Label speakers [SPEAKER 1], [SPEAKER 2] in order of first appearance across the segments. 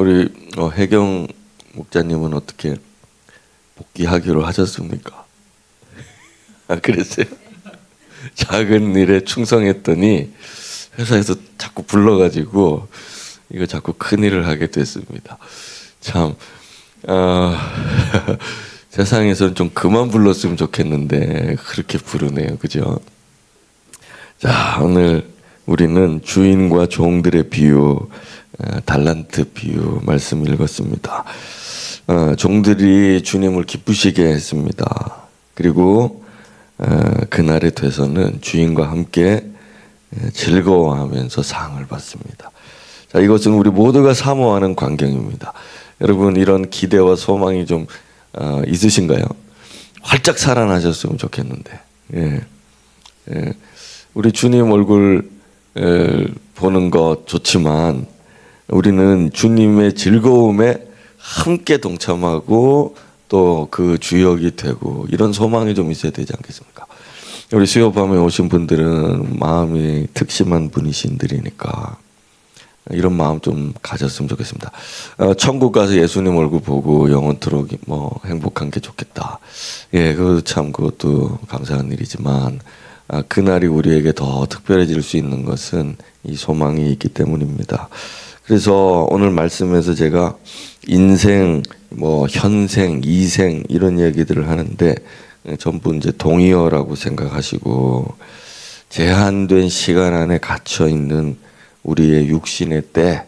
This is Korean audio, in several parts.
[SPEAKER 1] 우리 혜경 목자님은 어떻게 복귀하기로 하셨습니까? 그랬어요? 작은 일에 충성했더니 회사에서 자꾸 불러가지고 이거 자꾸 큰 일을 하게 됐습니다. 참 세상에서는 좀 그만 불렀으면 좋겠는데 그렇게 부르네요. 그죠? 자, 오늘 우리는 주인과 종들의 비유, 달란트 비유 말씀 읽었습니다. 종들이 주님을 기쁘시게 했습니다. 그리고 그날에 돼서는 주인과 함께 즐거워하면서 상을 받습니다. 자, 이것은 우리 모두가 사모하는 광경입니다. 여러분, 이런 기대와 소망이 좀 있으신가요? 활짝 살아나셨으면 좋겠는데. 예. 우리 주님 얼굴 보는 것 좋지만 우리는 주님의 즐거움에 함께 동참하고 또 그 주역이 되고 이런 소망이 좀 있어야 되지 않겠습니까? 우리 수요밤에 오신 분들은 마음이 특심한 분이신들이니까 이런 마음 좀 가졌으면 좋겠습니다. 천국 가서 예수님 얼굴 보고 영원토록 행복한 게 좋겠다. 예, 그것도 감사한 일이지만 그날이 우리에게 더 특별해질 수 있는 것은 이 소망이 있기 때문입니다. 그래서 오늘 말씀에서 제가 인생, 현생, 이생 이런 얘기들을 하는데 전부 이제 동의어라고 생각하시고 제한된 시간 안에 갇혀 있는 우리의 육신의 때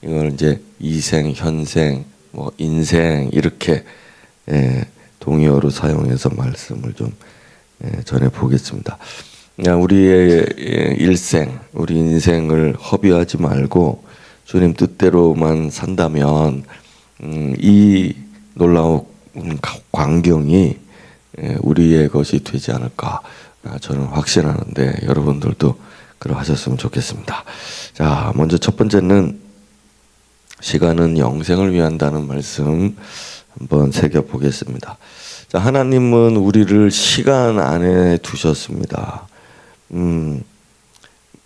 [SPEAKER 1] 이걸 이제 이생, 현생, 인생 이렇게 동의어로 사용해서 말씀을 좀 전해 보겠습니다. 우리의 일생, 우리 인생을 허비하지 말고 주님 뜻대로만 산다면 이 놀라운 광경이 우리의 것이 되지 않을까 저는 확신하는데 여러분들도 그러하셨으면 좋겠습니다. 자, 먼저 첫 번째는 시간은 영생을 위한다는 말씀 한번 새겨보겠습니다. 자, 하나님은 우리를 시간 안에 두셨습니다.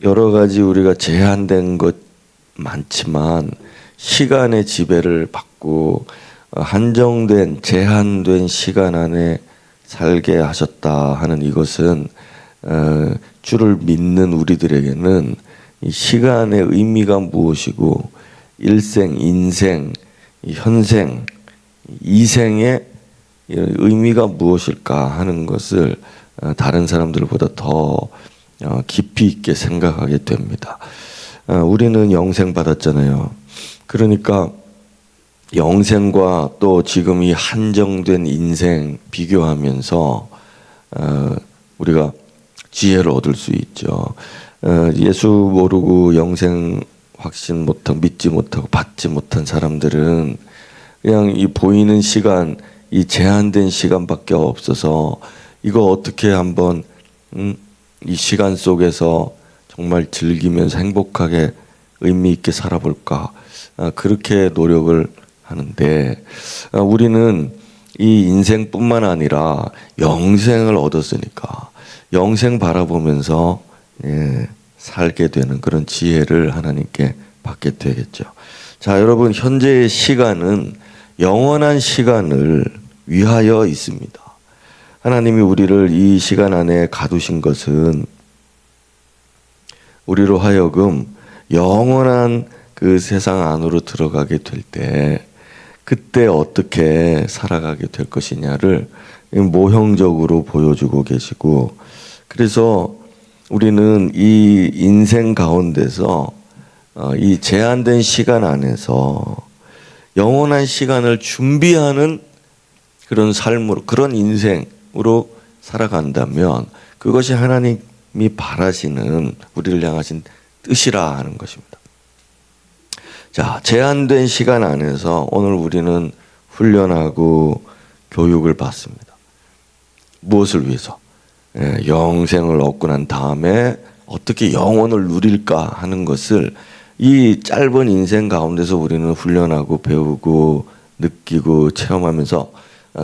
[SPEAKER 1] 여러 가지 우리가 제한된 것 많지만 시간의 지배를 받고 한정된 제한된 시간 안에 살게 하셨다 하는 이것은 주를 믿는 우리들에게는 이 시간의 의미가 무엇이고 일생, 인생, 현생, 이생의 의미가 무엇일까 하는 것을 다른 사람들보다 더 깊이 있게 생각하게 됩니다. 우리는 영생 받았잖아요. 그러니까 영생과 또 지금 이 한정된 인생 비교하면서 우리가 지혜를 얻을 수 있죠. 예수 모르고 영생 확신 못하고 믿지 못하고 받지 못한 사람들은 그냥 이 보이는 시간, 이 제한된 시간밖에 없어서 이거 어떻게 한번 이 시간 속에서 정말 즐기면서 행복하게 의미 있게 살아볼까 그렇게 노력을 하는데 우리는 이 인생뿐만 아니라 영생을 얻었으니까 영생 바라보면서 살게 되는 그런 지혜를 하나님께 받게 되겠죠. 자, 여러분, 현재의 시간은 영원한 시간을 위하여 있습니다. 하나님이 우리를 이 시간 안에 가두신 것은 우리로 하여금 영원한 그 세상 안으로 들어가게 될 때 그때 어떻게 살아가게 될 것이냐를 모형적으로 보여주고 계시고 그래서 우리는 이 인생 가운데서 이 제한된 시간 안에서 영원한 시간을 준비하는 그런 삶으로 그런 인생으로 살아간다면 그것이 하나님이 바라시는 우리를 향하신 뜻이라 하는 것입니다. 자, 제한된 시간 안에서 오늘 우리는 훈련하고 교육을 받습니다. 무엇을 위해서? 영생을 얻고 난 다음에 어떻게 영원을 누릴까 하는 것을 이 짧은 인생 가운데서 우리는 훈련하고 배우고 느끼고 체험하면서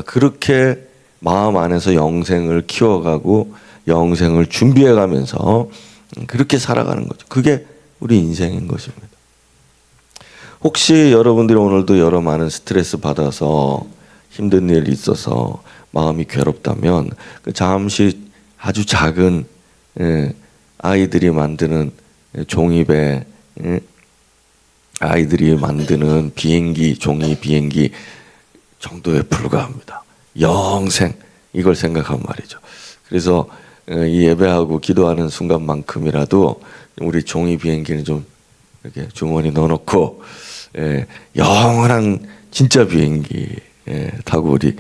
[SPEAKER 1] 그렇게 마음 안에서 영생을 키워가고 영생을 준비해가면서 그렇게 살아가는 거죠. 그게 우리 인생인 것입니다. 혹시 여러분들이 오늘도 여러 많은 스트레스 받아서 힘든 일이 있어서 마음이 괴롭다면 그 잠시 아주 작은 아이들이 만드는 종이배, 아이들이 만드는 비행기, 종이 비행기 정도에 불과합니다. 영생, 이걸 생각하면 말이죠. 그래서 이 예배하고 기도하는 순간만큼이라도 우리 종이 비행기는 좀 이렇게 주머니 넣어놓고 영원한 진짜 비행기 타고 우리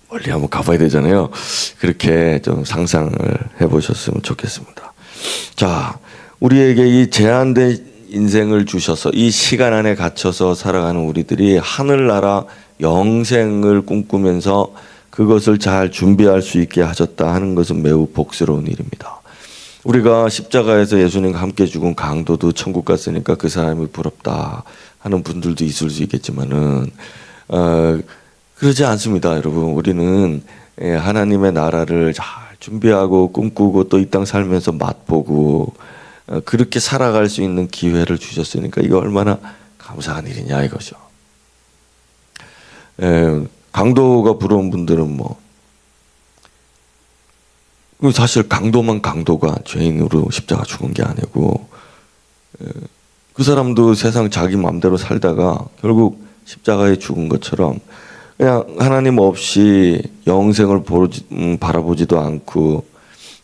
[SPEAKER 1] 멀리 한번 가봐야 되잖아요. 그렇게 좀 상상을 해보셨으면 좋겠습니다. 자, 우리에게 이 제한된 인생을 주셔서 이 시간 안에 갇혀서 살아가는 우리들이 하늘나라 영생을 꿈꾸면서 그것을 잘 준비할 수 있게 하셨다 하는 것은 매우 복스러운 일입니다. 우리가 십자가에서 예수님과 함께 죽은 강도도 천국 갔으니까 그 사람이 부럽다 하는 분들도 있을 수 있겠지만은 그러지 않습니다, 여러분. 우리는 하나님의 나라를 잘 준비하고 꿈꾸고 또 이 땅 살면서 맛보고 그렇게 살아갈 수 있는 기회를 주셨으니까 이거 얼마나 감사한 일이냐 이거죠. 강도가 부러운 분들은 뭐 사실 강도만 강도가 죄인으로 십자가 죽은 게 아니고 그 사람도 세상 자기 마음대로 살다가 결국 십자가에 죽은 것처럼 그냥 하나님 없이 영생을 바라보지도 않고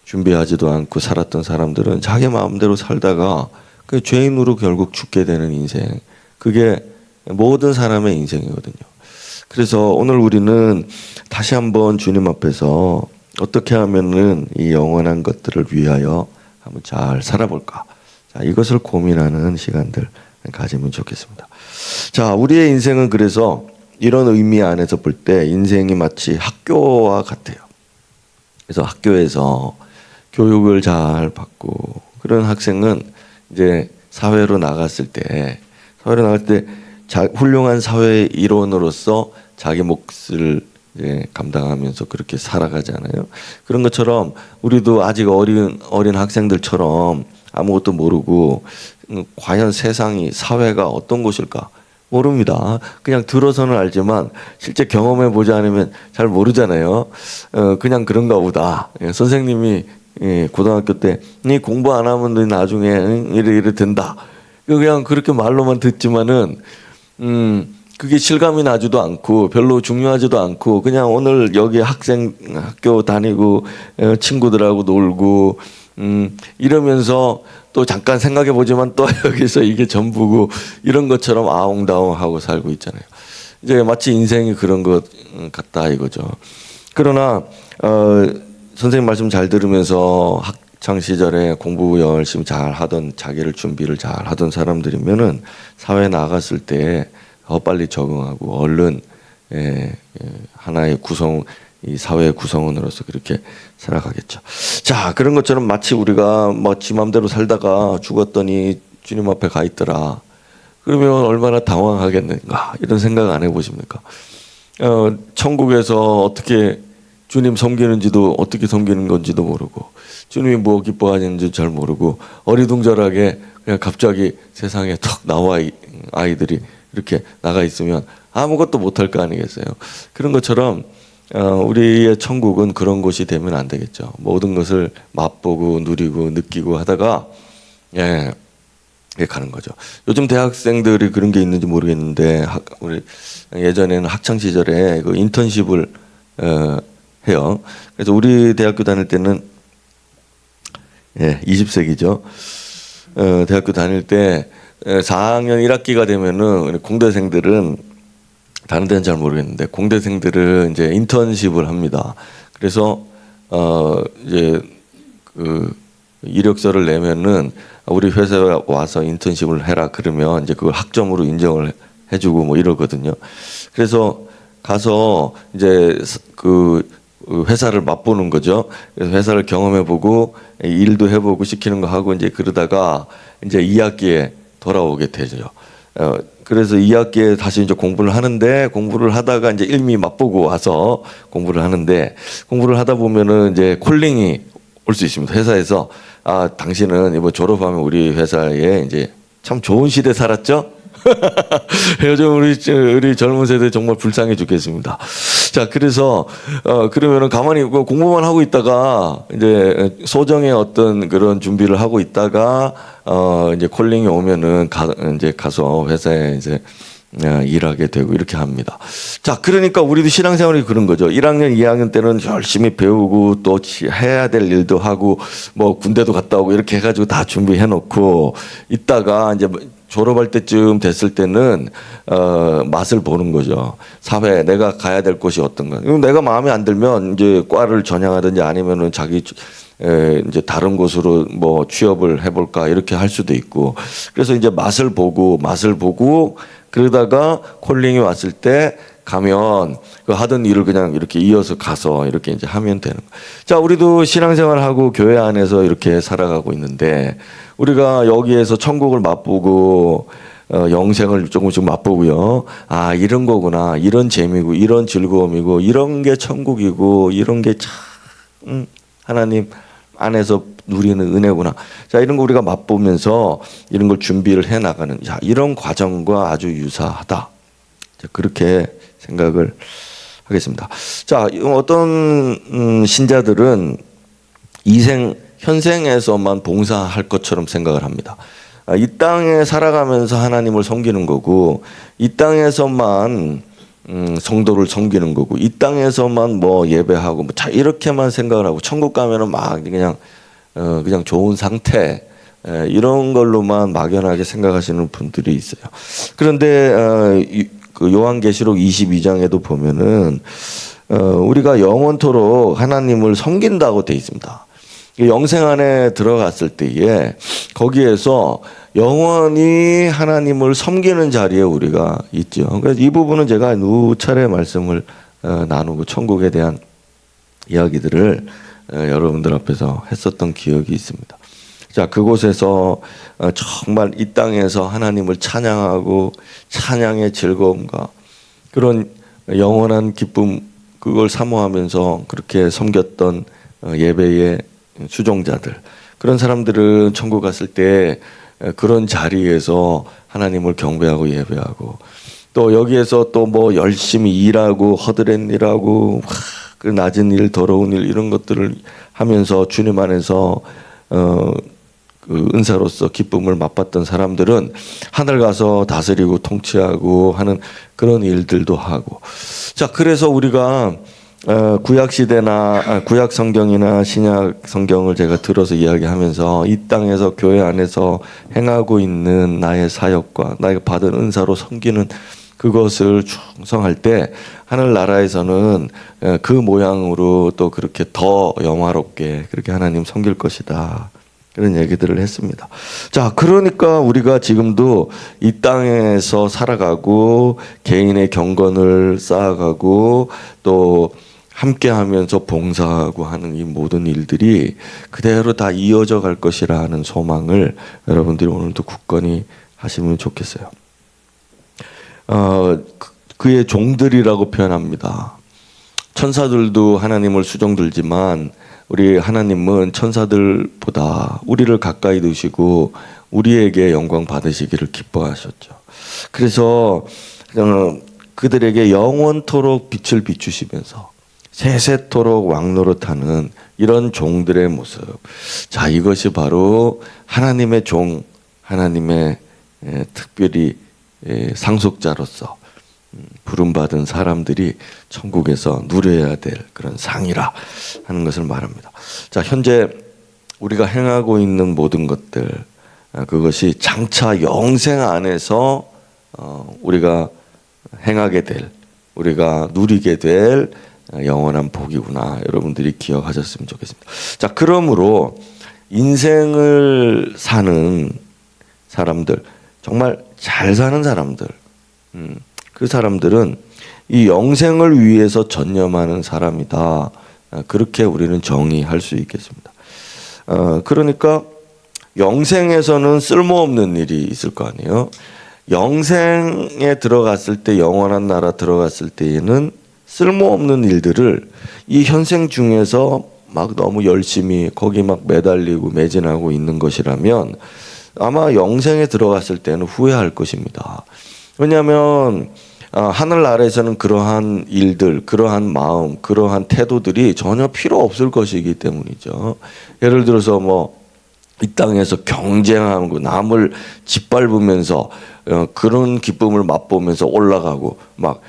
[SPEAKER 1] 준비하지도 않고 살았던 사람들은 자기 마음대로 살다가 그 죄인으로 결국 죽게 되는 인생, 그게 모든 사람의 인생이거든요. 그래서 오늘 우리는 다시 한번 주님 앞에서 어떻게 하면은 이 영원한 것들을 위하여 한번 잘 살아볼까? 자, 이것을 고민하는 시간들 가지면 좋겠습니다. 자, 우리의 인생은 그래서 이런 의미 안에서 볼 때 인생이 마치 학교와 같아요. 그래서 학교에서 교육을 잘 받고 그런 학생은 이제 사회로 나갔을 때 훌륭한 사회의 일원으로서 자기 몫을 감당하면서 그렇게 살아가잖아요. 그런 것처럼 우리도 아직 어린 학생들처럼 아무것도 모르고 과연 세상이 사회가 어떤 곳일까 모릅니다. 그냥 들어서는 알지만 실제 경험해 보지 않으면 잘 모르잖아요. 그냥 그런가 보다. 선생님이 고등학교 때 니 공부 안 하면 나중에 이래 된다. 그냥 그렇게 말로만 듣지만은 그게 실감이 나지도 않고 별로 중요하지도 않고 그냥 오늘 여기 학교 다니고 친구들하고 놀고 이러면서 또 잠깐 생각해 보지만 또 여기서 이게 전부고 이런 것처럼 아웅다웅하고 살고 있잖아요. 이제 마치 인생이 그런 것 같다 이거죠. 그러나 선생님 말씀 잘 들으면서 학창 시절에 공부 열심히 잘 하던 자기를 준비를 잘 하던 사람들이면은 사회에 나갔을 때 더 빨리 적응하고 얼른 하나의 이 사회의 구성원으로서 그렇게 살아가겠죠. 자, 그런 것처럼 마치 우리가 뭐 지 맘대로 살다가 죽었더니 주님 앞에 가 있더라. 그러면 얼마나 당황하겠는가 이런 생각 안 해보십니까? 천국에서 어떻게 주님 섬기는지도 어떻게 섬기는 건지도 모르고 주님이 뭐 기뻐하는지 잘 모르고 어리둥절하게 그냥 갑자기 세상에 턱 나와 아이들이 이렇게 나가 있으면 아무것도 못할 거 아니겠어요. 그런 것처럼 우리의 천국은 그런 곳이 되면 안 되겠죠. 모든 것을 맛보고 누리고 느끼고 하다가 가는 거죠. 요즘 대학생들이 그런 게 있는지 모르겠는데 우리 예전에는 학창 시절에 그 인턴십을 해요. 그래서 우리 대학교 다닐 때는 20세기죠. 대학교 다닐 때 4학년 1학기가 되면은 공대생들은 다른 데는 잘 모르겠는데 공대생들은 이제 인턴십을 합니다. 그래서 이제 그 이력서를 내면은 우리 회사에 와서 인턴십을 해라 그러면 이제 그걸 학점으로 인정을 해주고 뭐 이러거든요. 그래서 가서 이제 그 회사를 맛보는 거죠. 그래서 회사를 경험해보고 일도 해보고 시키는 거 하고 이제 그러다가 이제 2학기에 돌아오게 되죠. 그래서 2학기에 다시 이제 공부를 하는데 공부를 하다가 이제 일미 맛보고 와서 공부를 하는데 공부를 하다 보면은 이제 콜링이 올 수 있습니다. 회사에서 당신은 이번 졸업하면 우리 회사에 이제 참 좋은 시대 살았죠? 요즘 우리 젊은 세대 정말 불쌍해 죽겠습니다. 자, 그래서 그러면은 가만히 공부만 하고 있다가 이제 소정의 어떤 그런 준비를 하고 있다가 이제 콜링이 오면은 이제 가서 회사에 이제 일하게 되고 이렇게 합니다. 자, 그러니까 우리도 신앙생활이 그런 거죠. 1학년, 2학년 때는 열심히 배우고 또 해야 될 일도 하고 뭐 군대도 갔다 오고 이렇게 해가지고 다 준비해 놓고 있다가 이제 졸업할 때쯤 됐을 때는 맛을 보는 거죠. 사회 내가 가야 될 곳이 어떤가. 내가 마음에 안 들면 이제 과를 전향하든지 아니면은 자기 이제 다른 곳으로 뭐 취업을 해볼까 이렇게 할 수도 있고. 그래서 이제 맛을 보고 그러다가 콜링이 왔을 때 가면 그 하던 일을 그냥 이렇게 이어서 가서 이렇게 이제 하면 되는 거예요. 자, 우리도 신앙생활하고 교회 안에서 이렇게 살아가고 있는데 우리가 여기에서 천국을 맛보고 영생을 조금씩 맛보고요. 아, 이런 거구나. 이런 재미고 이런 즐거움이고 이런 게 천국이고 이런 게 참 하나님 안에서 누리는 은혜구나. 자, 이런 거 우리가 맛보면서 이런 걸 준비를 해 나가는, 자, 이런 과정과 아주 유사하다. 자, 그렇게 생각을 하겠습니다. 자, 어떤 신자들은 현생에서만 봉사할 것처럼 생각을 합니다. 이 땅에 살아가면서 하나님을 섬기는 거고, 이 땅에서만 성도를 섬기는 거고, 이 땅에서만 뭐 예배하고, 뭐 자, 이렇게만 생각을 하고, 천국 가면은 막 그냥 좋은 상태, 이런 걸로만 막연하게 생각하시는 분들이 있어요. 그런데 그 요한계시록 22장에도 보면은 우리가 영원토록 하나님을 섬긴다고 돼 있습니다. 영생 안에 들어갔을 때에 거기에서 영원히 하나님을 섬기는 자리에 우리가 있죠. 그래서 이 부분은 제가 누차례 말씀을 나누고 천국에 대한 이야기들을 여러분들 앞에서 했었던 기억이 있습니다. 자, 그곳에서 정말 이 땅에서 하나님을 찬양하고 찬양의 즐거움과 그런 영원한 기쁨, 그걸 사모하면서 그렇게 섬겼던 예배의 수종자들, 그런 사람들은 천국 갔을 때 그런 자리에서 하나님을 경배하고 예배하고, 또 여기에서 또 뭐 열심히 일하고 허드렛 일하고 그 낮은 일, 더러운 일, 이런 것들을 하면서 주님 안에서 그 은사로서 기쁨을 맛봤던 사람들은 하늘 가서 다스리고 통치하고 하는 그런 일들도 하고. 자, 그래서 우리가 구약 시대나 구약 성경이나 신약 성경을 제가 들어서 이야기하면서 이 땅에서 교회 안에서 행하고 있는 나의 사역과 나의 받은 은사로 섬기는 그것을 충성할 때 하늘나라에서는 그 모양으로 또 그렇게 더 영화롭게 그렇게 하나님 섬길 것이다. 그런 얘기들을 했습니다. 자, 그러니까 우리가 지금도 이 땅에서 살아가고 개인의 경건을 쌓아가고 또 함께하면서 봉사하고 하는 이 모든 일들이 그대로 다 이어져 갈 것이라는 소망을 여러분들이 오늘도 굳건히 하시면 좋겠어요. 그의 종들이라고 표현합니다. 천사들도 하나님을 수종들지만 우리 하나님은 천사들보다 우리를 가까이 두시고 우리에게 영광 받으시기를 기뻐하셨죠. 그래서 그들에게 영원토록 빛을 비추시면서 세세토록 왕노릇하는 이런 종들의 모습. 자, 이것이 바로 하나님의 종, 하나님의 특별히 상속자로서 부름받은 사람들이 천국에서 누려야 될 그런 상이라 하는 것을 말합니다. 자, 현재 우리가 행하고 있는 모든 것들, 그것이 장차 영생 안에서 우리가 행하게 될, 우리가 누리게 될 영원한 복이구나. 여러분들이 기억하셨으면 좋겠습니다. 자, 그러므로 인생을 사는 사람들, 정말 잘 사는 사람들, 그 사람들은 이 영생을 위해서 전념하는 사람이다. 그렇게 우리는 정의할 수 있겠습니다. 그러니까 영생에서는 쓸모없는 일이 있을 거 아니에요. 영생에 들어갔을 때, 영원한 나라 들어갔을 때에는 쓸모없는 일들을 이 현생 중에서 막 너무 열심히 거기 막 매달리고 매진하고 있는 것이라면 아마 영생에 들어갔을 때는 후회할 것입니다. 왜냐하면 하늘 나라에서는 그러한 일들, 그러한 마음, 그러한 태도들이 전혀 필요 없을 것이기 때문이죠. 예를 들어서 뭐 이 땅에서 경쟁하고 남을 짓밟으면서 그런 기쁨을 맛보면서 올라가고 막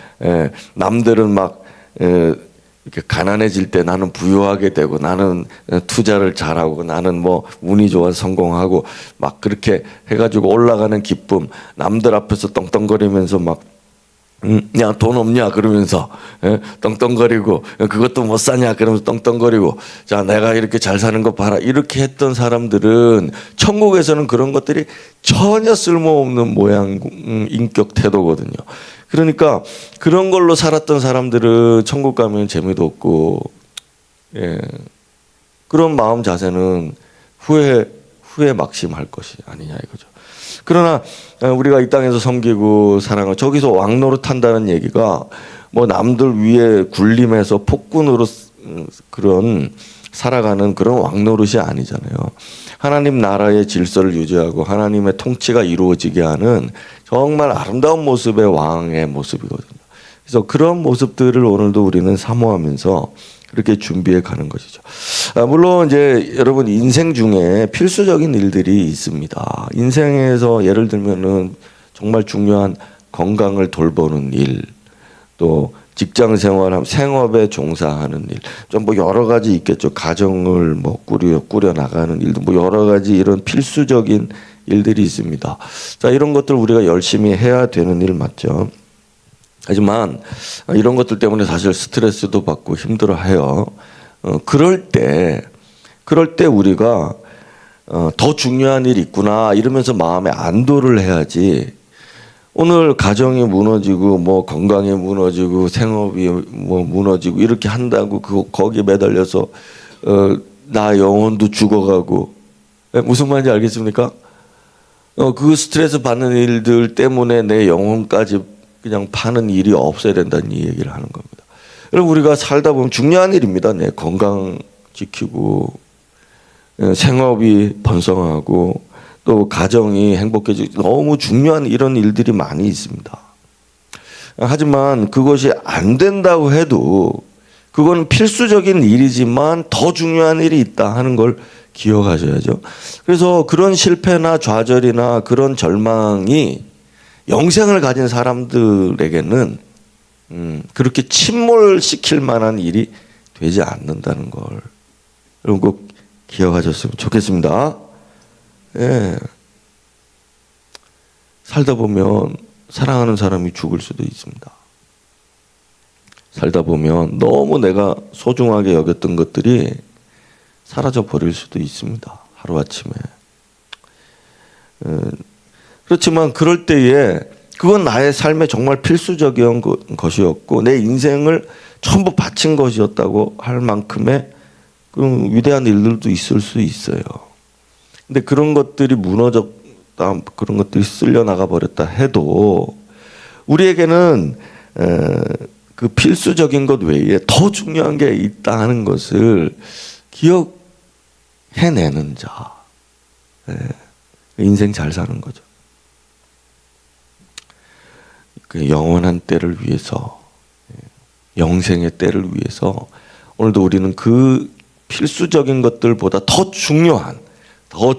[SPEAKER 1] 남들은 막 이렇게 가난해질 때 나는 부유하게 되고 나는 투자를 잘하고 나는 뭐 운이 좋아서 성공하고 막 그렇게 해가지고 올라가는 기쁨, 남들 앞에서 떵떵거리면서 막 야, 돈 없냐 그러면서 떵떵거리고 그것도 못 사냐 그러면서 떵떵거리고 자 내가 이렇게 잘 사는 거 봐라 이렇게 했던 사람들은 천국에서는 그런 것들이 전혀 쓸모없는 모양 인격 태도거든요. 그러니까 그런 걸로 살았던 사람들은 천국 가면 재미도 없고 그런 마음 자세는 후회 막심할 것이 아니냐 이거죠. 그러나 우리가 이 땅에서 섬기고 사랑을 저기서 왕노릇 한다는 얘기가 뭐 남들 위에 군림해서 폭군으로 그런 살아가는 그런 왕노릇이 아니잖아요. 하나님 나라의 질서를 유지하고 하나님의 통치가 이루어지게 하는 정말 아름다운 모습의 왕의 모습이거든요. 그래서 그런 모습들을 오늘도 우리는 사모하면서 그렇게 준비해 가는 것이죠. 물론 이제 여러분 인생 중에 필수적인 일들이 있습니다. 인생에서 예를 들면은 정말 중요한 건강을 돌보는 일, 또 직장 생활, 생업에 종사하는 일, 좀 뭐 여러 가지 있겠죠. 가정을 뭐 꾸려 나가는 일도 뭐 여러 가지 이런 필수적인 일들이 있습니다. 자, 이런 것들 우리가 열심히 해야 되는 일 맞죠. 하지만 이런 것들 때문에 사실 스트레스도 받고 힘들어해요. 그럴 때 우리가 더 중요한 일이 있구나 이러면서 마음에 안도를 해야지. 오늘 가정이 무너지고 뭐 건강이 무너지고 생업이 뭐 무너지고 이렇게 한다고 거기에 매달려서 나 영혼도 죽어가고 무슨 말인지 알겠습니까? 그 스트레스 받는 일들 때문에 내 영혼까지 그냥 파는 일이 없어야 된다는 이 얘기를 하는 겁니다. 여러분 우리가 살다 보면 중요한 일입니다. 내 건강 지키고 생업이 번성하고 또 가정이 행복해지고 너무 중요한 이런 일들이 많이 있습니다. 하지만 그것이 안 된다고 해도 그건 필수적인 일이지만 더 중요한 일이 있다 하는 걸 기억하셔야죠. 그래서 그런 실패나 좌절이나 그런 절망이 영생을 가진 사람들에게는 그렇게 침몰시킬 만한 일이 되지 않는다는 걸 여러분 꼭 기억하셨으면 좋겠습니다. 예. 살다 보면 사랑하는 사람이 죽을 수도 있습니다. 살다 보면 너무 내가 소중하게 여겼던 것들이 사라져 버릴 수도 있습니다. 하루아침에. 그렇지만 그럴 때에 그건 나의 삶에 정말 필수적인 것이었고 내 인생을 전부 바친 것이었다고 할 만큼의 그 위대한 일들도 있을 수 있어요. 근데 그런 것들이 무너졌다, 그런 것들이 쓸려나가 버렸다 해도 우리에게는 그 필수적인 것 외에 더 중요한 게 있다 하는 것을 기억해내는 자, 인생 잘 사는 거죠. 그 영원한 때를 위해서, 영생의 때를 위해서 오늘도 우리는 그 필수적인 것들보다 더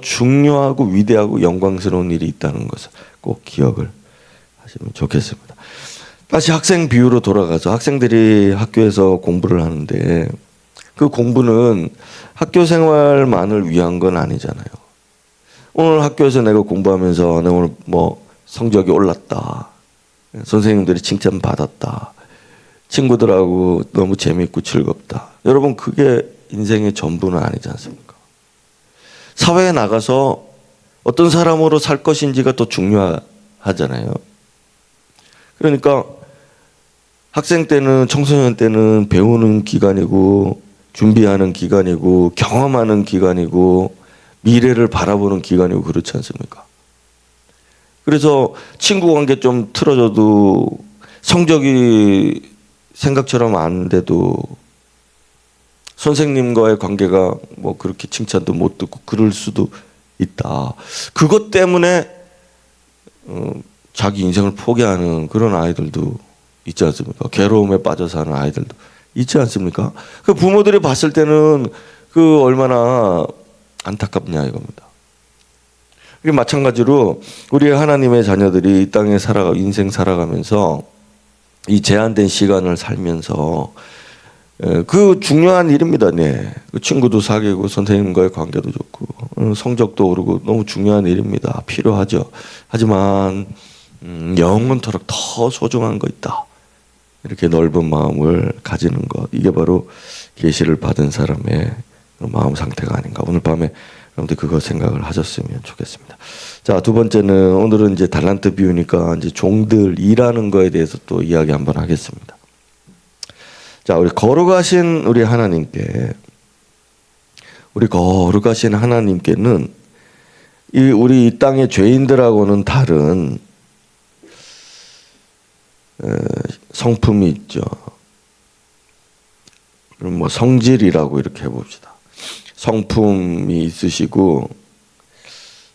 [SPEAKER 1] 중요하고 위대하고 영광스러운 일이 있다는 것을 꼭 기억을 하시면 좋겠습니다. 다시 학생 비유로 돌아가서 학생들이 학교에서 공부를 하는데 그 공부는 학교 생활만을 위한 건 아니잖아요. 오늘 학교에서 내가 공부하면서 내가 오늘 뭐 성적이 올랐다. 선생님들이 칭찬받았다. 친구들하고 너무 재미있고 즐겁다. 여러분 그게 인생의 전부는 아니지 않습니까? 사회에 나가서 어떤 사람으로 살 것인지가 더 중요하잖아요. 그러니까 학생 때는 청소년 때는 배우는 기간이고 준비하는 기간이고 경험하는 기간이고 미래를 바라보는 기간이고 그렇지 않습니까? 그래서 친구 관계 좀 틀어져도 성적이 생각처럼 안 돼도 선생님과의 관계가 뭐 그렇게 칭찬도 못 듣고 그럴 수도 있다. 그것 때문에 자기 인생을 포기하는 그런 아이들도 있지 않습니까? 괴로움에 빠져 사는 아이들도 있지 않습니까? 그 부모들이 봤을 때는 그 얼마나 안타깝냐 이겁니다. 마찬가지로 우리 하나님의 자녀들이 이 땅에 인생 살아가면서 이 제한된 시간을 살면서 그 중요한 일입니다. 네. 그 친구도 사귀고 선생님과의 관계도 좋고 성적도 오르고 너무 중요한 일입니다. 필요하죠. 하지만 영원토록 더 소중한 거 있다. 이렇게 넓은 마음을 가지는 것, 이게 바로 계시를 받은 사람의 마음 상태가 아닌가. 오늘 밤에 여러분들 그거 생각을 하셨으면 좋겠습니다. 자, 두 번째는 오늘은 이제 달란트 비유니까 이제 종들 일하는 거에 대해서 또 이야기 한번 하겠습니다. 자, 우리 거룩하신 하나님께는 우리 이 땅의 죄인들하고는 다른 성품이 있죠. 그럼 뭐 성질이라고 이렇게 해봅시다. 성품이 있으시고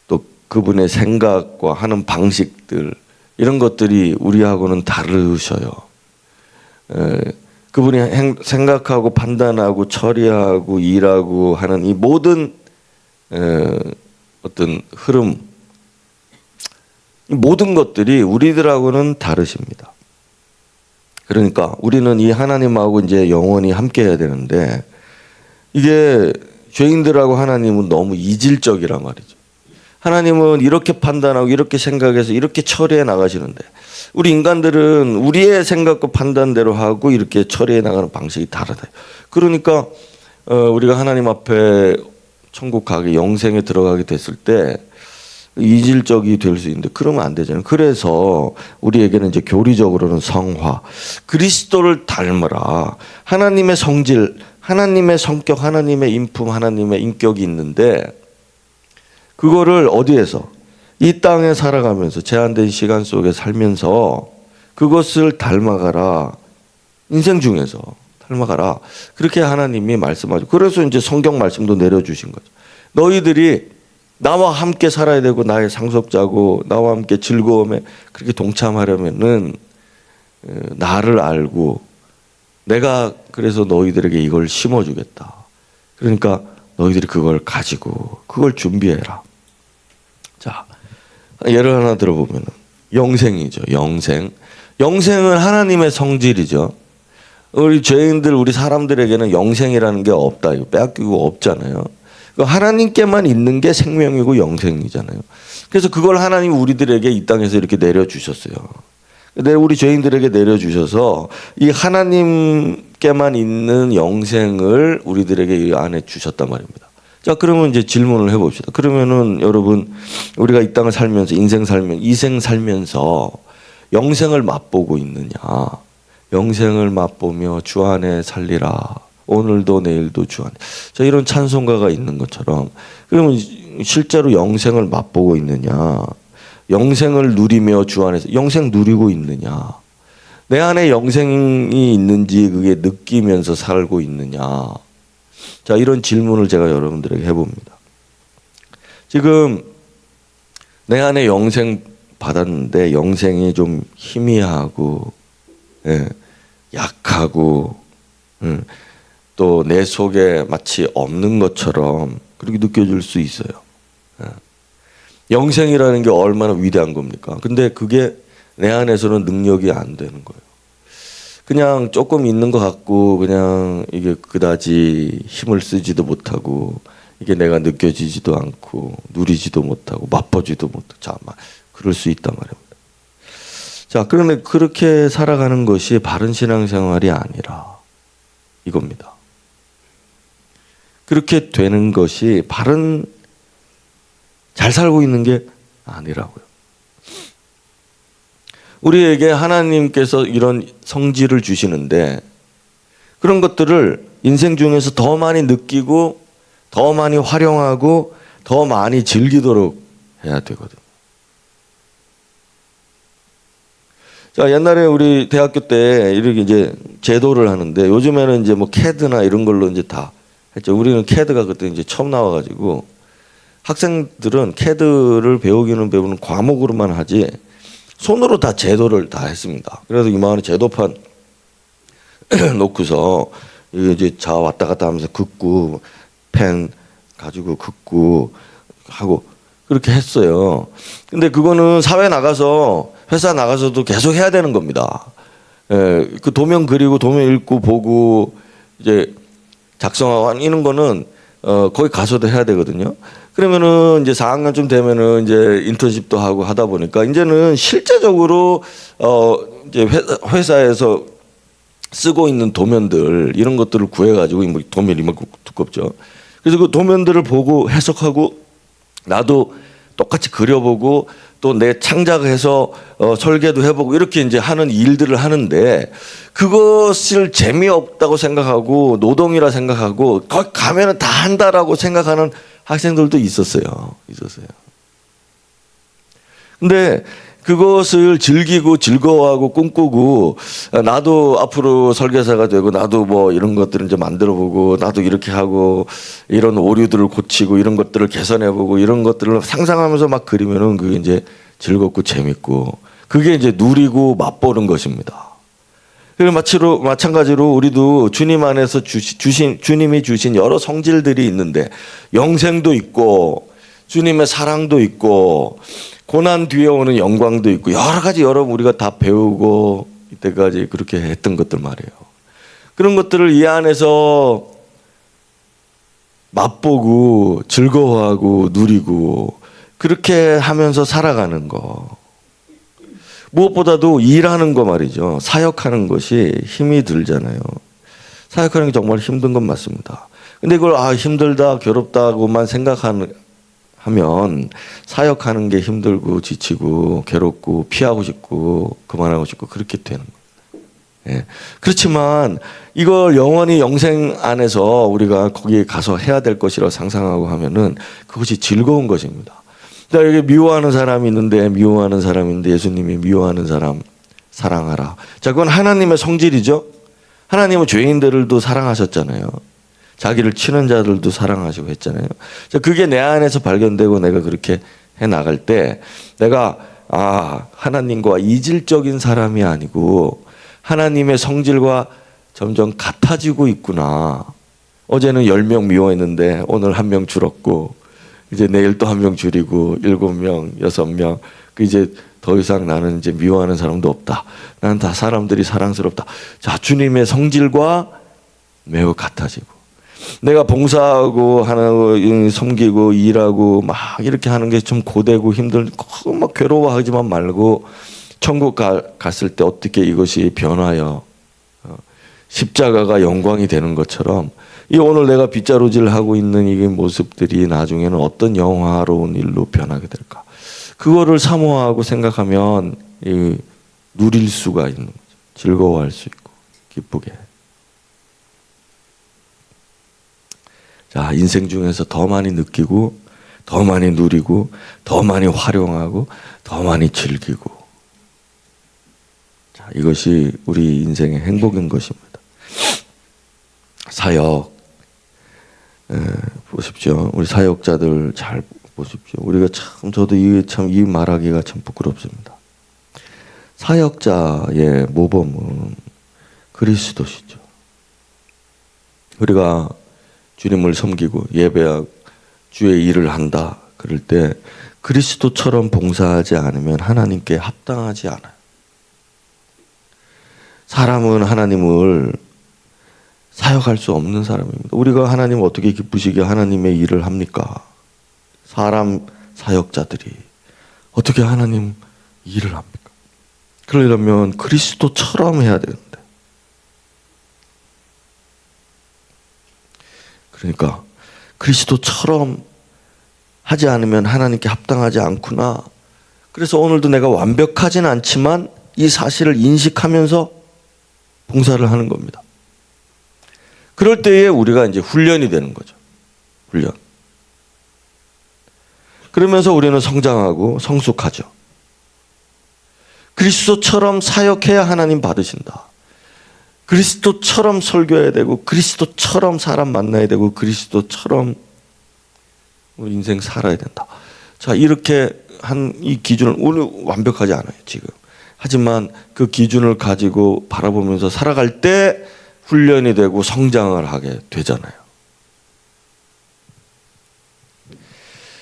[SPEAKER 1] 또 그분의 생각과 하는 방식들 이런 것들이 우리하고는 다르셔요. 그분이 생각하고 판단하고 처리하고 일하고 하는 이 모든 어떤 흐름, 이 모든 것들이 우리들하고는 다르십니다. 그러니까 우리는 이 하나님하고 이제 영원히 함께 해야 되는데 이게 죄인들하고 하나님은 너무 이질적이란 말이죠. 하나님은 이렇게 판단하고 이렇게 생각해서 이렇게 처리해 나가시는데 우리 인간들은 우리의 생각과 판단대로 하고 이렇게 처리해 나가는 방식이 다르다. 그러니까 우리가 하나님 앞에 천국 가게 영생에 들어가게 됐을 때 이질적이 될 수 있는데 그러면 안 되잖아요. 그래서 우리에게는 이제 교리적으로는 성화, 그리스도를 닮으라. 하나님의 성질, 하나님의 성격, 하나님의 인품, 하나님의 인격이 있는데 그거를 어디에서? 이 땅에 살아가면서 제한된 시간 속에 살면서 그것을 닮아가라. 인생 중에서 닮아가라. 그렇게 하나님이 말씀하죠. 그래서 이제 성경 말씀도 내려주신 거죠. 너희들이 나와 함께 살아야 되고 나의 상속자고 나와 함께 즐거움에 그렇게 동참하려면은 나를 알고 내가 그래서 너희들에게 이걸 심어주겠다. 그러니까 너희들이 그걸 가지고 그걸 준비해라. 자, 예를 하나 들어보면 영생이죠. 영생은 하나님의 성질이죠. 우리 죄인들, 우리 사람들에게는 영생이라는 게 없다. 이거 빼앗기고 없잖아요. 하나님께만 있는 게 생명이고 영생이잖아요. 그래서 그걸 하나님이 우리들에게 이 땅에서 이렇게 내려주셨어요. 우리 죄인들에게 내려주셔서 이 하나님께만 있는 영생을 우리들에게 이 안에 주셨단 말입니다. 자, 그러면 이제 질문을 해봅시다. 그러면은 여러분, 우리가 이 땅을 살면서 이생 살면서 영생을 맛보고 있느냐? 영생을 맛보며 주 안에 살리라. 오늘도 내일도 주 안에. 자, 이런 찬송가가 있는 것처럼 그러면 실제로 영생을 맛보고 있느냐? 영생을 누리며 주 안에서 영생 누리고 있느냐? 내 안에 영생이 있는지 그게 느끼면서 살고 있느냐? 자, 이런 질문을 제가 여러분들에게 해봅니다. 지금 내 안에 영생 받았는데 영생이 좀 희미하고 약하고 또 내 속에 마치 없는 것처럼 그렇게 느껴질 수 있어요. 영생이라는 게 얼마나 위대한 겁니까? 근데 그게 내 안에서는 능력이 안 되는 거예요. 그냥 조금 있는 것 같고 그냥 이게 그다지 힘을 쓰지도 못하고 이게 내가 느껴지지도 않고 누리지도 못하고 맛보지도 못하고 자, 그럴 수 있단 말입니다. 자, 그런데 그렇게 살아가는 것이 바른 신앙생활이 아니라 이겁니다. 그렇게 되는 것이 잘 살고 있는 게 아니라고요. 우리에게 하나님께서 이런 성질을 주시는데 그런 것들을 인생 중에서 더 많이 느끼고 더 많이 활용하고 더 많이 즐기도록 해야 되거든요. 자, 옛날에 우리 대학교 때 이렇게 이제 제도를 하는데 요즘에는 이제 뭐 캐드나 이런 걸로 이제 다 했죠. 우리는 캐드가 그때 이제 처음 나와가지고 학생들은 캐드를 배우기는 배우는 과목으로만 하지 손으로 다 제도를 다 했습니다. 그래서 이만한 제도판 놓고서 이제 자 왔다 갔다 하면서 긋고 펜 가지고 긋고 하고 그렇게 했어요. 근데 그거는 사회 나가서 회사 나가서도 계속 해야 되는 겁니다. 예, 그 도면 그리고 도면 읽고 보고 이제 작성하고 이런 거는 거기 가서도 해야 되거든요. 그러면은 이제 4학년쯤 되면은 이제 인턴십도 하고 하다 보니까 이제는 실제적으로 이제 회사에서 쓰고 있는 도면들 이런 것들을 구해가지고 뭐 도면이 막 두껍죠. 그래서 그 도면들을 보고 해석하고 나도 똑같이 그려보고 또 내 창작해서 설계도 해보고 이렇게 이제 하는 일들을 하는데 그것을 재미없다고 생각하고 노동이라 생각하고 거기 가면은 다 한다라고 생각하는 학생들도 있었어요. 근데 그것을 즐기고 즐거워하고 꿈꾸고 나도 앞으로 설계사가 되고 나도 뭐 이런 것들을 이제 만들어보고 나도 이렇게 하고 이런 오류들을 고치고 이런 것들을 개선해보고 이런 것들을 상상하면서 막 그리면은 그게 이제 즐겁고 재밌고 그게 이제 누리고 맛보는 것입니다. 그리고 마찬가지로 우리도 주님 안에서 주님이 주신 여러 성질들이 있는데 영생도 있고 주님의 사랑도 있고 고난 뒤에 오는 영광도 있고 여러 가지 우리가 다 배우고 이때까지 그렇게 했던 것들 말이에요. 그런 것들을 이 안에서 맛보고 즐거워하고 누리고 그렇게 하면서 살아가는 거. 무엇보다도 일하는 거 말이죠. 사역하는 것이 힘이 들잖아요. 사역하는 게 정말 힘든 건 맞습니다. 근데 이걸 힘들다 괴롭다고만 생각하면 사역하는 게 힘들고 지치고 괴롭고 피하고 싶고 그만하고 싶고 그렇게 되는 거예요. 예. 그렇지만 이걸 영원히 영생 안에서 우리가 거기에 가서 해야 될 것이라고 상상하고 하면은 그것이 즐거운 것입니다. 자, 여기 미워하는 사람이 있는데 미워하는 사람인데 예수님이 미워하는 사람 사랑하라. 자, 그건 하나님의 성질이죠. 하나님은 죄인들도 사랑하셨잖아요. 자기를 치는 자들도 사랑하시고 했잖아요. 자, 그게 내 안에서 발견되고 내가 그렇게 해 나갈 때 내가 하나님과 이질적인 사람이 아니고 하나님의 성질과 점점 같아지고 있구나. 어제는 10명 미워했는데 오늘 1명 줄었고 이제 내일 또 1명 줄이고 7명, 6명. 이제 더 이상 나는 이제 미워하는 사람도 없다. 나는 다 사람들이 사랑스럽다. 자, 주님의 성질과 매우 같아지고 내가 봉사하고 하나님 섬기고 일하고 막 이렇게 하는 게 좀 고되고 힘들고 막 괴로워하지만 말고 천국 갔을 때 어떻게 이것이 변하여 십자가가 영광이 되는 것처럼 이 오늘 내가 빗자루질하고 있는 이 모습들이 나중에는 어떤 영화로운 일로 변하게 될까? 그거를 사모하고 생각하면 누릴 수가 있는 거죠. 즐거워할 수 있고 기쁘게. 자, 인생 중에서 더 많이 느끼고 더 많이 누리고 더 많이 활용하고 더 많이 즐기고 자, 이것이 우리 인생의 행복인 것입니다. 사역 보십시오. 우리 사역자들 잘 보십시오. 우리가 참 저도 이 말하기가 참 부끄럽습니다. 사역자의 모범은 그리스도시죠. 우리가 주님을 섬기고 예배하고 주의 일을 한다 그럴 때 그리스도처럼 봉사하지 않으면 하나님께 합당하지 않아요. 사람은 하나님을 사역할 수 없는 사람입니다. 우리가 하나님 어떻게 기쁘시게 하나님의 일을 합니까? 사람 사역자들이 어떻게 하나님 일을 합니까? 그러려면 그리스도처럼 해야 되는데 그러니까 그리스도처럼 하지 않으면 하나님께 합당하지 않구나. 그래서 오늘도 내가 완벽하진 않지만 이 사실을 인식하면서 봉사를 하는 겁니다. 그럴 때에 우리가 이제 훈련이 되는 거죠. 훈련. 그러면서 우리는 성장하고 성숙하죠. 그리스도처럼 사역해야 하나님 받으신다. 그리스도처럼 설교해야 되고 그리스도처럼 사람 만나야 되고 그리스도처럼 우리 인생 살아야 된다. 자, 이렇게 한 이 기준을 오늘 완벽하지 않아요, 지금. 하지만 그 기준을 가지고 바라보면서 살아갈 때 훈련이 되고 성장을 하게 되잖아요.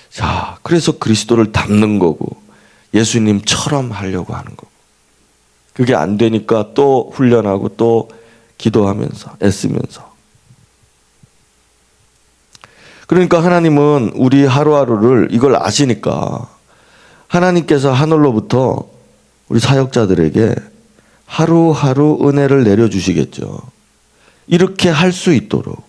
[SPEAKER 1] 자, 그래서 그리스도를 닮는 거고 예수님처럼 하려고 하는 거고, 그게 안 되니까 또 훈련하고 또 기도하면서 애쓰면서. 그러니까 하나님은 우리 하루하루를 이걸 아시니까 하나님께서 하늘로부터 우리 사역자들에게 하루하루 은혜를 내려주시겠죠. 이렇게 할 수 있도록.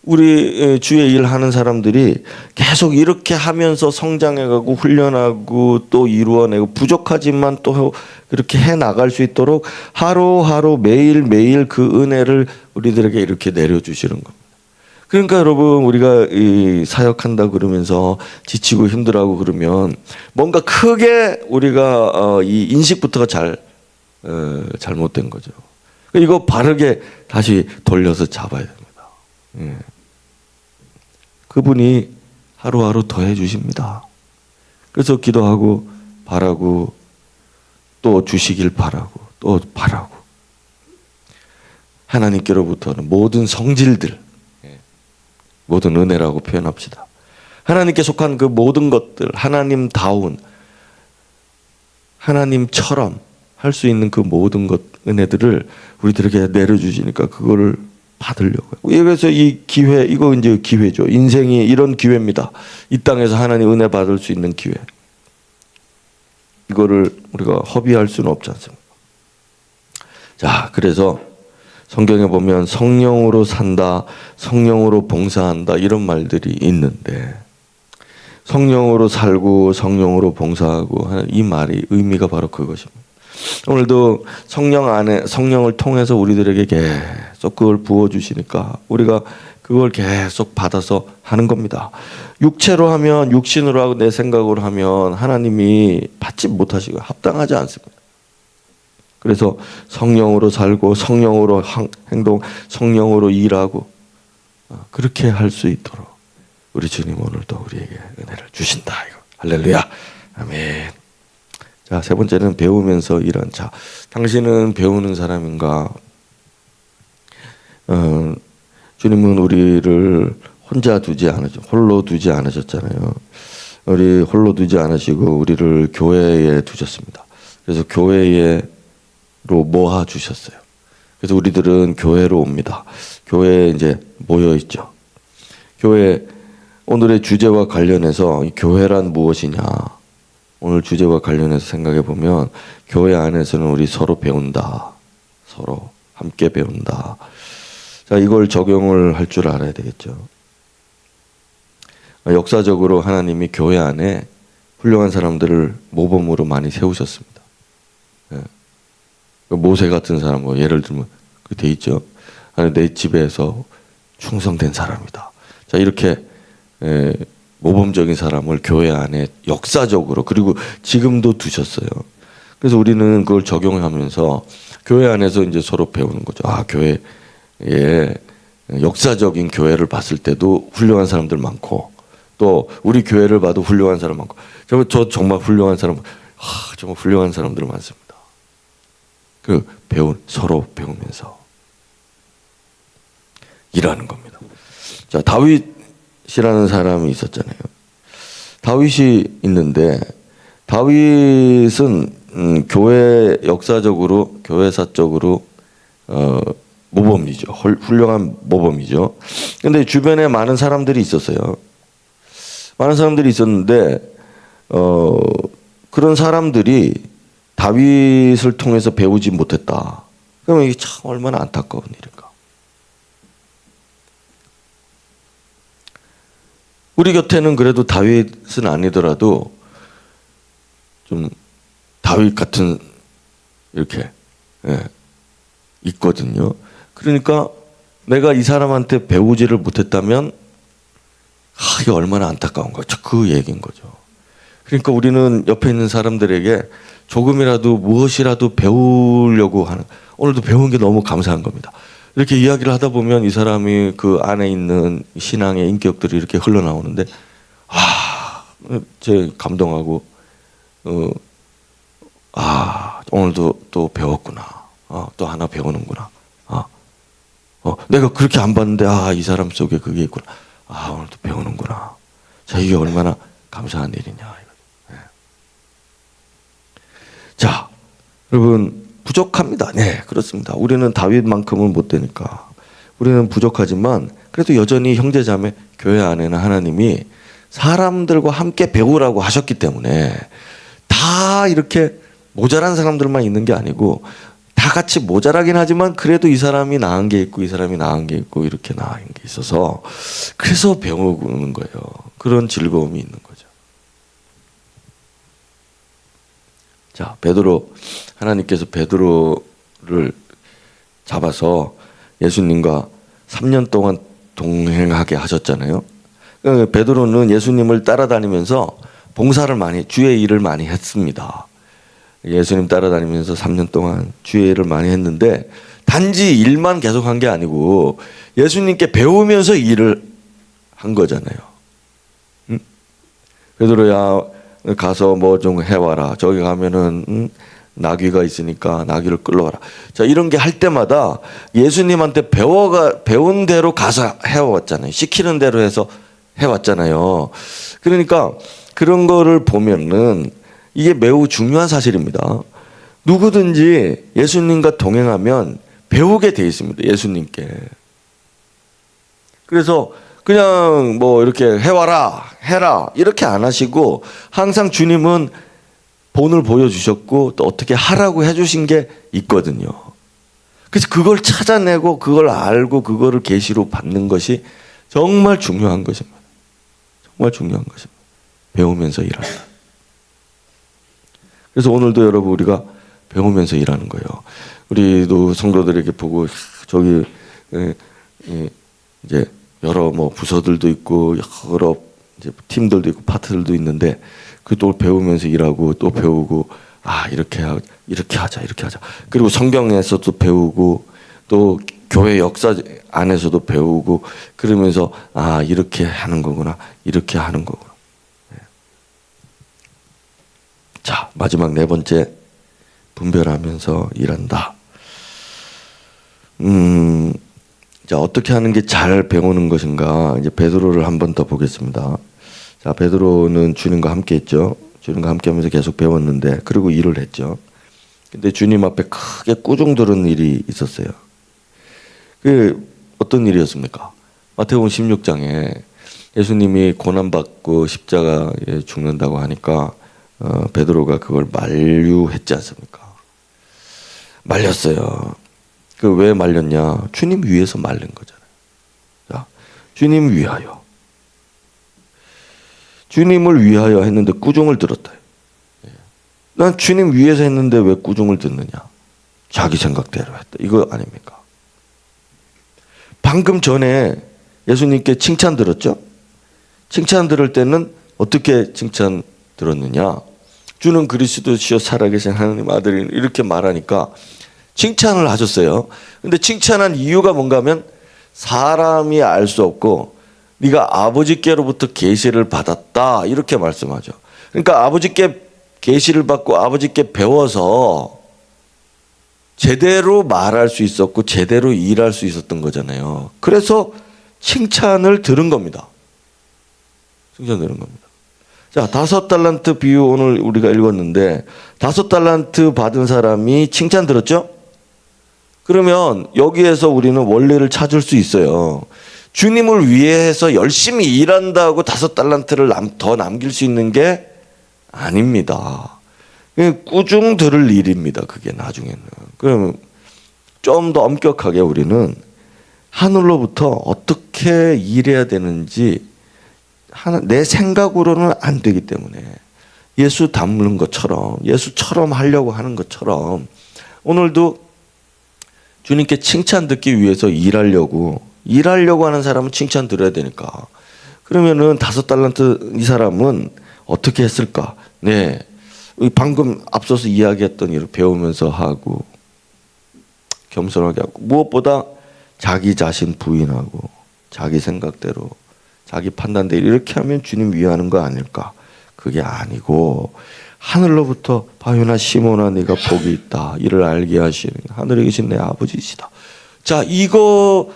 [SPEAKER 1] 우리 주의 일 하는 사람들이 계속 이렇게 하면서 성장해가고 훈련하고 또 이루어내고 부족하지만 또 그렇게 해 나갈 수 있도록 하루하루 매일매일 그 은혜를 우리들에게 이렇게 내려주시는 겁니다. 그러니까 여러분, 우리가 이 사역한다 그러면서 지치고 힘들어하고 그러면 뭔가 크게 우리가 이 인식부터가 잘못된 거죠. 이거 바르게 다시 돌려서 잡아야 됩니다. 예. 그분이 하루하루 더해 주십니다. 그래서 기도하고 바라고 또 주시길 바라고 또 바라고, 하나님께로부터는 모든 성질들, 모든 은혜라고 표현합시다. 하나님께 속한 그 모든 것들, 하나님다운, 하나님처럼 할 수 있는 그 모든 것, 은혜들을 우리들에게 내려주시니까 그거를 받으려고요. 그래서 이 기회, 이거 이제 기회죠. 인생이 이런 기회입니다. 이 땅에서 하나님 은혜 받을 수 있는 기회. 이거를 우리가 허비할 수는 없지 않습니까? 자, 그래서 성경에 보면 성령으로 산다, 성령으로 봉사한다, 이런 말들이 있는데, 성령으로 살고 성령으로 봉사하고 하는 이 말이 의미가 바로 그것입니다. 오늘도 성령을 통해서 우리들에게 계속 그걸 부어주시니까 우리가 그걸 계속 받아서 하는 겁니다. 육체로 하면, 육신으로 하고 내 생각으로 하면 하나님이 받지 못하시고 합당하지 않습니다. 그래서 성령으로 살고 성령으로 행동, 성령으로 일하고 그렇게 할 수 있도록 우리 주님 오늘도 우리에게 은혜를 주신다. 이거 할렐루야, 아멘. 자, 세 번째는 배우면서 일한. 자, 당신은 배우는 사람인가? 주님은 우리를 혼자 두지 않으셨, 홀로 두지 않으셨잖아요. 우리 홀로 두지 않으시고 우리를 교회에 두셨습니다. 그래서 교회로 모아 주셨어요. 그래서 우리들은 교회로 옵니다. 교회에 이제 모여 있죠. 교회, 오늘의 주제와 관련해서 교회란 무엇이냐? 오늘 주제와 관련해서 생각해 보면 교회 안에서는 우리 서로 배운다. 서로 함께 배운다. 자, 이걸 적용을 할 줄 알아야 되겠죠. 역사적으로 하나님이 교회 안에 훌륭한 사람들을 모범으로 많이 세우셨습니다. 모세 같은 사람, 예를 들면 그 돼 있죠. 내 집에서 충성된 사람이다. 자, 이렇게 모범적인 사람을 교회 안에 역사적으로, 그리고 지금도 두셨어요. 그래서 우리는 그걸 적용하면서 교회 안에서 이제 서로 배우는 거죠. 아, 교회에 역사적인 교회를 봤을 때도 훌륭한 사람들 많고, 또 우리 교회를 봐도 훌륭한 사람 많고, 저 정말 훌륭한 사람, 정말 훌륭한 사람들 많습니다. 서로 배우면서 일하는 겁니다. 자, 다윗이라는 사람이 있었잖아요. 다윗이 있는데, 다윗은 교회 역사적으로, 교회사적으로 모범이죠. 훌륭한 모범이죠. 근데 주변에 많은 사람들이 있었어요. 많은 사람들이 있었는데 그런 사람들이 다윗을 통해서 배우지 못했다. 그러면 이게 참 얼마나 안타까운 일인가. 우리 곁에는 그래도 다윗은 아니더라도 좀 다윗 같은 이렇게 있거든요. 그러니까 내가 이 사람한테 배우지를 못했다면 이게 얼마나 안타까운 거죠. 그 얘기인 거죠. 그러니까 우리는 옆에 있는 사람들에게 조금이라도 무엇이라도 배우려고 하는, 오늘도 배운 게 너무 감사한 겁니다. 이렇게 이야기를 하다 보면 이 사람이 그 안에 있는 신앙의 인격들이 이렇게 흘러나오는데, 제 감동하고, 오늘도 또 배웠구나. 또 하나 배우는구나. 내가 그렇게 안 봤는데, 이 사람 속에 그게 있구나. 오늘도 배우는구나. 자, 이게 얼마나 감사한 일이냐. 네. 자, 여러분, 부족합니다. 네, 그렇습니다. 우리는 다윗만큼은 못 되니까. 우리는 부족하지만, 그래도 여전히 형제자매, 교회 안에는 하나님이 사람들과 함께 배우라고 하셨기 때문에 다 이렇게 모자란 사람들만 있는 게 아니고 다 같이 모자라긴 하지만 그래도 이 사람이 나은 게 있고 이 사람이 나은 게 있고 이렇게 나은 게 있어서 그래서 배우는 거예요. 그런 즐거움이 있는 거죠. 자, 베드로, 하나님께서 베드로를 잡아서 예수님과 3년 동안 동행하게 하셨잖아요. 베드로는 예수님을 따라다니면서 봉사를 많이, 주의 일을 많이 했습니다. 예수님 따라다니면서 3년 동안 주의 일을 많이 했는데 단지 일만 계속 한 게 아니고 예수님께 배우면서 일을 한 거잖아요. 베드로야, 가서 뭐 좀 해와라. 저기 가면은 나귀가 있으니까 나귀를 끌러와라. 자, 이런 게 할 때마다 예수님한테 배운 대로 가서 해왔잖아요. 시키는 대로 해서 해왔잖아요. 그러니까 그런 거를 보면은 이게 매우 중요한 사실입니다. 누구든지 예수님과 동행하면 배우게 돼 있습니다. 예수님께. 그래서 그냥 뭐 이렇게 해와라, 해라 이렇게 안 하시고 항상 주님은 본을 보여주셨고 또 어떻게 하라고 해주신 게 있거든요. 그래서 그걸 찾아내고 그걸 알고 그거를 계시로 받는 것이 정말 중요한 것입니다. 정말 중요한 것입니다. 배우면서 일한다. 그래서 오늘도 여러분 우리가 배우면서 일하는 거예요. 우리도 성도들에게 보고 저기 이제 여러 뭐 부서들도 있고 여러 이제 팀들도 있고 파트들도 있는데 그 또 배우면서 일하고 또 배우고 이렇게 하자. 그리고 성경에서도 배우고 또 교회 역사 안에서도 배우고 그러면서 이렇게 하는 거구나. 이렇게 하는 거구나. 자, 마지막 네 번째, 분별하면서 일한다. 자, 어떻게 하는 게 잘 배우는 것인가? 이제 베드로를 한 번 더 보겠습니다. 자, 베드로는 주님과 함께 했죠. 주님과 함께 하면서 계속 배웠는데, 그리고 일을 했죠. 근데 주님 앞에 크게 꾸중 들은 일이 있었어요. 그 어떤 일이었습니까? 마태복음 16장에 예수님이 고난받고 십자가에 죽는다고 하니까 베드로가 그걸 만류했지 않습니까? 말렸어요. 그 왜 말렸냐? 주님 위해서 말린 거잖아요. 자, 주님 위하여. 주님을 위하여 했는데 꾸중을 들었다. 난 주님 위해서 했는데 왜 꾸중을 듣느냐? 자기 생각대로 했다. 이거 아닙니까? 방금 전에 예수님께 칭찬 들었죠? 칭찬 들을 때는 어떻게 칭찬 들었느냐? 주는 그리스도시요 살아계신 하나님 아들이 이렇게 말하니까 칭찬을 하셨어요. 근데 칭찬한 이유가 뭔가 하면 사람이 알 수 없고 네가 아버지께로부터 계시를 받았다 이렇게 말씀하죠. 그러니까 아버지께 계시를 받고 아버지께 배워서 제대로 말할 수 있었고 제대로 일할 수 있었던 거잖아요. 그래서 칭찬을 들은 겁니다. 칭찬 들은 겁니다. 자, 5달란트 비유 오늘 우리가 읽었는데 5달란트 받은 사람이 칭찬 들었죠? 그러면 여기에서 우리는 원리를 찾을 수 있어요. 주님을 위해서 열심히 일한다고 5달란트를 더 남길 수 있는 게 아닙니다. 꾸중 들을 일입니다. 그게 나중에는. 그럼 좀 더 엄격하게 우리는 하늘로부터 어떻게 일해야 되는지 내 생각으로는 안 되기 때문에 예수 닮는 것처럼 예수처럼 하려고 하는 것처럼 오늘도 주님께 칭찬 듣기 위해서 일하려고 하는 사람은 칭찬 들어야 되니까 그러면은 5달란트 이 사람은 어떻게 했을까? 네, 방금 앞서서 이야기했던 일을 배우면서 하고 겸손하게 하고 무엇보다 자기 자신 부인하고 자기 생각대로 자기 판단대로 이렇게 하면 주님 위하는 거 아닐까? 그게 아니고 하늘로부터 바요나 시몬아 네가 복이 있다. 이를 알게 하시는 하늘에 계신 내 아버지시다. 자, 이거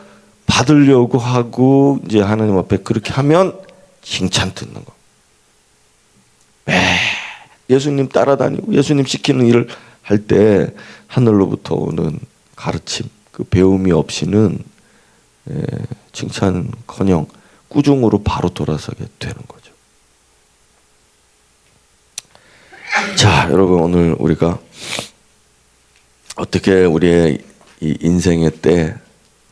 [SPEAKER 1] 받으려고 하고 이제 하나님 앞에 그렇게 하면 칭찬 듣는 거. 예수님 따라다니고 예수님 시키는 일을 할 때 하늘로부터 오는 가르침, 그 배움이 없이는 칭찬커녕 꾸중으로 바로 돌아서게 되는 거죠. 자, 여러분 오늘 우리가 어떻게 우리의 이 인생의 때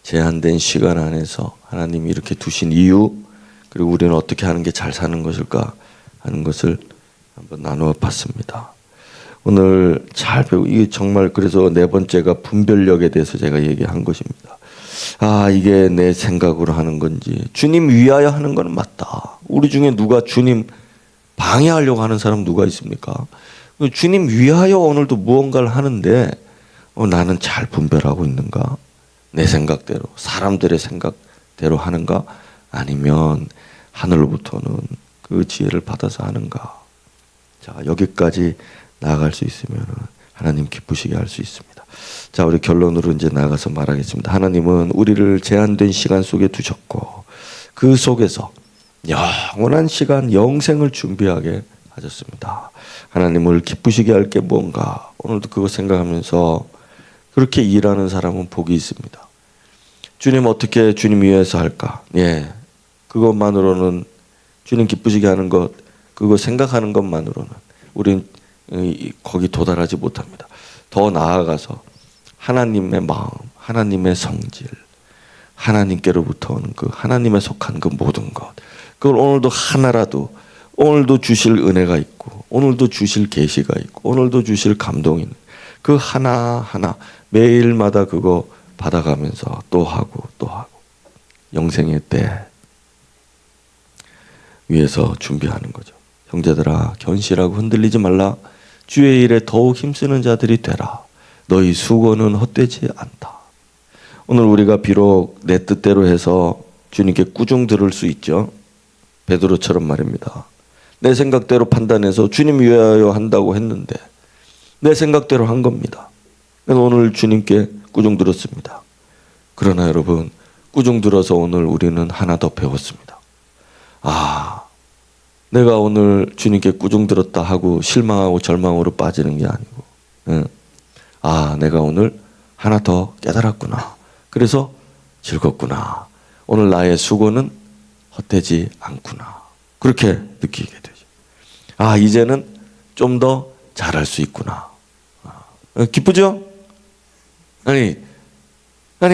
[SPEAKER 1] 제한된 시간 안에서 하나님이 이렇게 두신 이유, 그리고 우리는 어떻게 하는 게 잘 사는 것일까 하는 것을 한번 나누어 봤습니다. 오늘 잘 배우고, 이게 정말 그래서 네 번째가 분별력에 대해서 제가 얘기한 것입니다. 아, 이게 내 생각으로 하는 건지 주님 위하여 하는 건 맞다. 우리 중에 누가 주님 방해하려고 하는 사람 누가 있습니까? 주님 위하여 오늘도 무언가를 하는데 나는 잘 분별하고 있는가? 내 생각대로, 사람들의 생각대로 하는가? 아니면 하늘로부터는 그 지혜를 받아서 하는가? 자, 여기까지 나아갈 수 있으면 하나님 기쁘시게 할 수 있습니다. 자, 우리 결론으로 이제 나가서 말하겠습니다. 하나님은 우리를 제한된 시간 속에 두셨고 그 속에서 영원한 시간, 영생을 준비하게 하셨습니다. 하나님을 기쁘시게 할 게 뭔가, 오늘도 그거 생각하면서 그렇게 일하는 사람은 복이 있습니다. 주님 어떻게 주님 위해서 할까? 예, 그것만으로는, 주님 기쁘시게 하는 것, 그거 생각하는 것만으로는 우린 거기 도달하지 못합니다. 더 나아가서 하나님의 마음, 하나님의 성질, 하나님께로부터 오는 그 하나님에 속한 그 모든 것, 그걸 오늘도 하나라도, 오늘도 주실 은혜가 있고 오늘도 주실 계시가 있고 오늘도 주실 감동이 있는 그 하나하나 매일마다 그거 받아가면서 또 하고 또 하고 영생의 때 위해서 준비하는 거죠. 형제들아, 견실하고 흔들리지 말라. 주의 일에 더욱 힘쓰는 자들이 되라. 너희 수고는 헛되지 않다. 오늘 우리가 비록 내 뜻대로 해서 주님께 꾸중 들을 수 있죠. 베드로처럼 말입니다. 내 생각대로 판단해서 주님 위하여 한다고 했는데 내 생각대로 한 겁니다. 오늘 주님께 꾸중 들었습니다. 그러나 여러분, 꾸중 들어서 오늘 우리는 하나 더 배웠습니다. 아, 내가 오늘 주님께 꾸중 들었다 하고 실망하고 절망으로 빠지는 게 아니고, 아, 내가 오늘 하나 더 깨달았구나. 그래서 즐겁구나. 오늘 나의 수고는 헛되지 않구나. 그렇게 느끼게 되죠. 아, 이제는 좀 더 잘할 수 있구나. 기쁘죠? 아니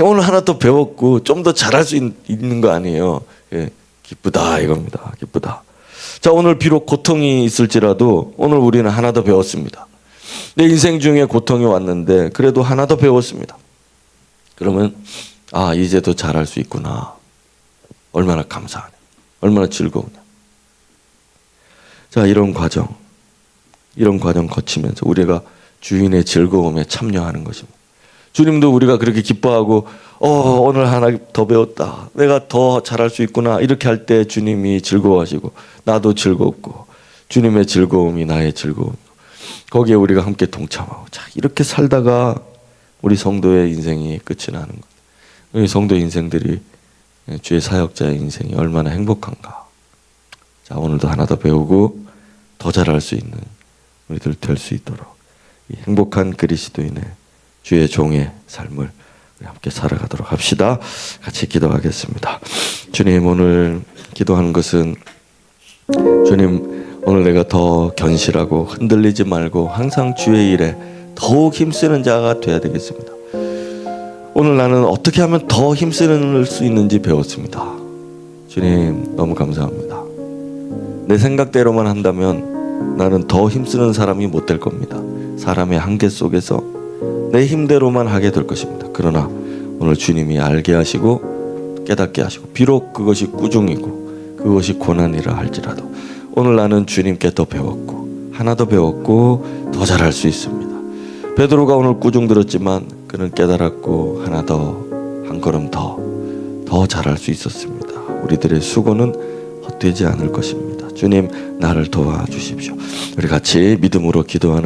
[SPEAKER 1] 오늘 하나 더 배웠고 좀 더 잘할 수 있는 거 아니에요. 예, 기쁘다 이겁니다. 기쁘다. 자, 오늘 비록 고통이 있을지라도 오늘 우리는 하나 더 배웠습니다. 내 인생 중에 고통이 왔는데 그래도 하나 더 배웠습니다. 그러면 아, 이제 더 잘할 수 있구나. 얼마나 감사하냐. 얼마나 즐거우냐. 자, 이런 과정 거치면서 우리가 주인의 즐거움에 참여하는 것입니다. 주님도 우리가 그렇게 기뻐하고 오늘 하나 더 배웠다. 내가 더 잘할 수 있구나. 이렇게 할 때 주님이 즐거워하시고 나도 즐겁고 주님의 즐거움이 나의 즐거움이고 거기에 우리가 함께 동참하고, 자, 이렇게 살다가 우리 성도의 인생이 끝이 나는 것. 우리 성도 인생들이, 주의 사역자의 인생이 얼마나 행복한가. 자, 오늘도 하나 더 배우고 더 잘할 수 있는 우리들 될 수 있도록 이 행복한 그리스도인의 주의 종의 삶을 우리 함께 살아가도록 합시다. 같이 기도하겠습니다. 주님, 오늘 기도하는 것은 주님, 오늘 내가 더 견실하고 흔들리지 말고 항상 주의 일에 더욱 힘쓰는 자가 되어야 되겠습니다. 오늘 나는 어떻게 하면 더 힘쓸 수 있는지 배웠습니다. 주님, 너무 감사합니다. 내 생각대로만 한다면 나는 더 힘쓰는 사람이 못 될 겁니다. 사람의 한계 속에서 내 힘대로만 하게 될 것입니다. 그러나 오늘 주님이 알게 하시고 깨닫게 하시고, 비록 그것이 꾸중이고 그것이 고난이라 할지라도 오늘 나는 주님께 더 배웠고 하나 더 배웠고 더 잘할 수 있습니다. 베드로가 오늘 꾸중 들었지만 그는 깨달았고 하나 더 한 걸음 더 잘할 수 있었습니다. 우리들의 수고는 헛되지 않을 것입니다. 주님 나를 도와주십시오. 우리 같이 믿음으로 기도하는